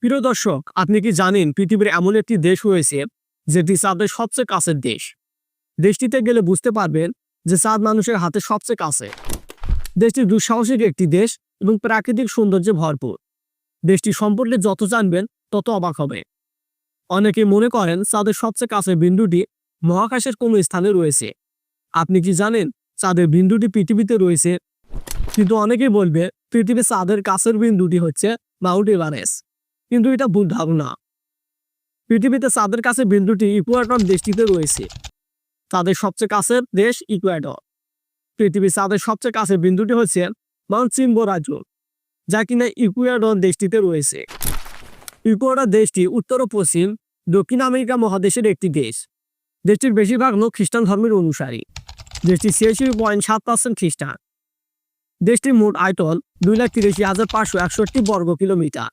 প্রিয় দর্শক, আপনি কি জানেন পৃথিবীর এমন একটি দেশ রয়েছে যেটি চাঁদের সবচেয়ে কাছের দেশ। দেশটিতে গেলে বুঝতে পারবেন যে চাঁদ মানুষের হাতে সবচেয়ে কাছে। দেশটি দুঃসাহসিক একটি দেশ এবং প্রাকৃতিক সৌন্দর্যে ভরপুর। দেশটি সম্পর্কে যত জানবেন তত অবাক হবে। অনেকে মনে করেন চাঁদের সবচেয়ে কাছের বিন্দুটি মহাকাশের কোনো স্থানে রয়েছে। আপনি কি জানেন চাঁদের বিন্দুটি পৃথিবীতে রয়েছে? কিন্তু অনেকেই বলবে পৃথিবীর চাঁদের কাছের বিন্দুটি হচ্ছে মাউন্ট এভারেস্ট। কিন্তু এটা ভুল ধারণা। পৃথিবীতে চাঁদের কাছে বিন্দুটি ইকুয়েডর দেশটিতে রয়েছে। চাঁদের সবচেয়ে কাছের দেশ ইকুয়েডর। পৃথিবীর চাঁদের সবচেয়ে কাছের বিন্দুটি হচ্ছে মাউন্ট চিম্বোরাজো, যা কিনা ইকুয়েডর দেশটিতে রয়েছে। ইকুয়েডর দেশটি উত্তর ও পশ্চিম দক্ষিণ আমেরিকা মহাদেশের একটি দেশ। দেশটির বেশিরভাগ লোক খ্রিস্টান ধর্মের অনুসারী। দেশটি 86.7% খ্রিস্টান। দেশটির মোট আয়তন 2,83,561 বর্গ কিলোমিটার।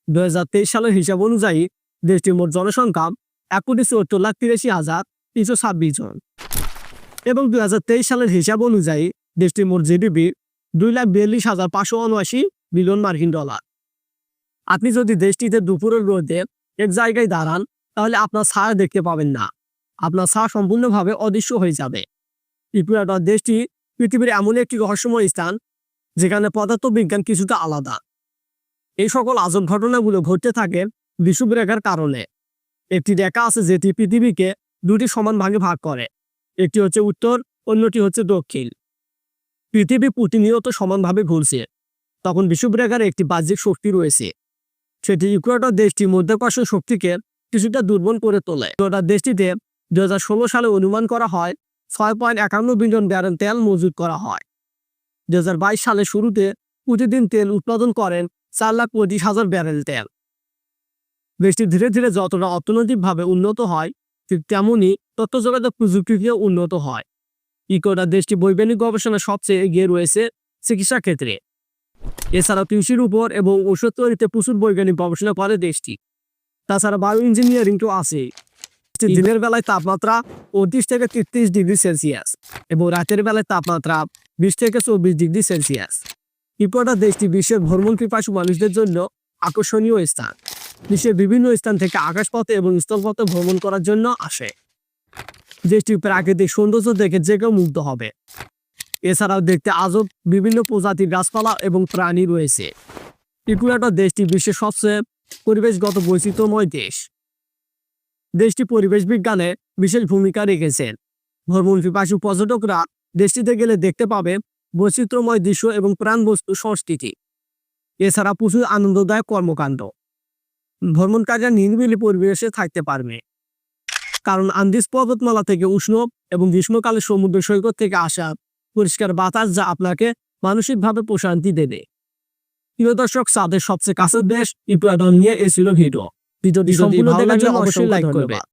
2023 সালের হিসাব অনুযায়ী দেশটির মোট জনসংখ্যা 1,74,83,326 জন এবং 2023 সালের হিসাব অনুযায়ী দেশটির মোট জিডিপি 2,42,579 বিলিয়ন মার্কিন ডলার। আপনি যদি দেশটিতে দুপুরের রোদে এক জায়গায় দাঁড়ান তাহলে আপনার ছায়া দেখতে পাবেন না। আপনার ছায়া সম্পূর্ণভাবে অদৃশ্য হয়ে যাবে। ইকুয়েডর দেশটি পৃথিবীর এমন একটি রহস্যময় স্থান যেখানে পদার্থবিজ্ঞান কিছুটা আলাদা। এই সকল আজব ঘটনাগুলো ঘটতে থাকে বিষুবরেখার কারণে। একটি রেখা আছে যেটি পৃথিবীকে দুটি সমান ভাগে ভাগ করে। একটি হচ্ছে উত্তর, অন্যটি হচ্ছে দক্ষিণ। পৃথিবী প্রতিনিয়ত সমানভাবে ঘুরছে, তখন বিষুবরেখার একটি বাহ্যিক শক্তি রয়েছে। সেটি ইকুয়েডর দেশটির মধ্যাকর্ষণ শক্তিকে কিছুটা দুর্বল করে তোলে। ইকুয়েডর দেশটিতে 2016 সালে অনুমান করা হয় 6.51 বিলিয়ন ব্যারেল তেল মজুত করা হয়। 2022 সালের শুরুতে প্রতিদিন তেল উৎপাদন করেন 4,25,000 ব্যারেল তেল। দেশটি ধীরে ধীরে যতটা অর্থনৈতিকভাবে উন্নত হয় ঠিক তেমনই তথ্য যোগাযোগ প্রযুক্তিতেও উন্নত হয়। ইকুয়েডর দেশটি বৈজ্ঞানিক গবেষণা সবচেয়ে এগিয়ে রয়েছে চিকিৎসা ক্ষেত্রে। এছাড়াও কৃষির উপর এবং ঔষধ তৈরিতে প্রচুর বৈজ্ঞানিক গবেষণা করে দেশটি। তাছাড়া বায়ো ইঞ্জিনিয়ারিংও আছে। দিনের বেলায় তাপমাত্রা 29 থেকে 33 ডিগ্রি সেলসিয়াস এবং রাতের বেলায় তাপমাত্রা 20 থেকে 24 ডিগ্রি সেলসিয়াস। ইকুয়েডর দেশটি বিশ্বের ভ্রমণ পিপাসু মানুষদের জন্য আকর্ষণীয় স্থান। বিশ্বের বিভিন্ন স্থান থেকে আকাশপথে এবং স্থলপথে ভ্রমণ করার জন্য আসে। দেশটির প্রাকৃতিক সৌন্দর্য দেখে যে কেউ মুগ্ধ হবে। এছাড়াও দেখতে আজব বিভিন্ন প্রজাতির গাছপালা এবং প্রাণী রয়েছে। ইকুয়েডর দেশটি বিশ্বের সবচেয়ে পরিবেশগত বৈচিত্র্যময় দেশ। দেশটি পরিবেশ বিজ্ঞানে বিশেষ ভূমিকা রেখেছেন। ভ্রমণ পিপাসু পর্যটকরা দেশটিতে গেলে দেখতে পাবে বৈচিত্র্যময় দৃশ্য এবং প্রাণবস্তু সংস্কৃতি। এছাড়া প্রচুর আনন্দদায়ক কর্মকাণ্ড। ভ্রমণকারীরা নিরিবিলি পরিবেশে থাকতে পারবে, কারণ আন্দিজ পর্বতমালা থেকে উষ্ণ এবং গ্রীষ্মকালে সমুদ্র সৈকত থেকে আসা পরিষ্কার বাতাস যা আপনাকে মানসিকভাবে প্রশান্তি দেবে। প্রিয় দর্শক, চাঁদের সবচেয়ে কাছের দেশ ইকুয়েডর নিয়ে ছিল ভিডিওটি সম্পূর্ণ দেখার জন্য অবশ্যই লাইক করবে।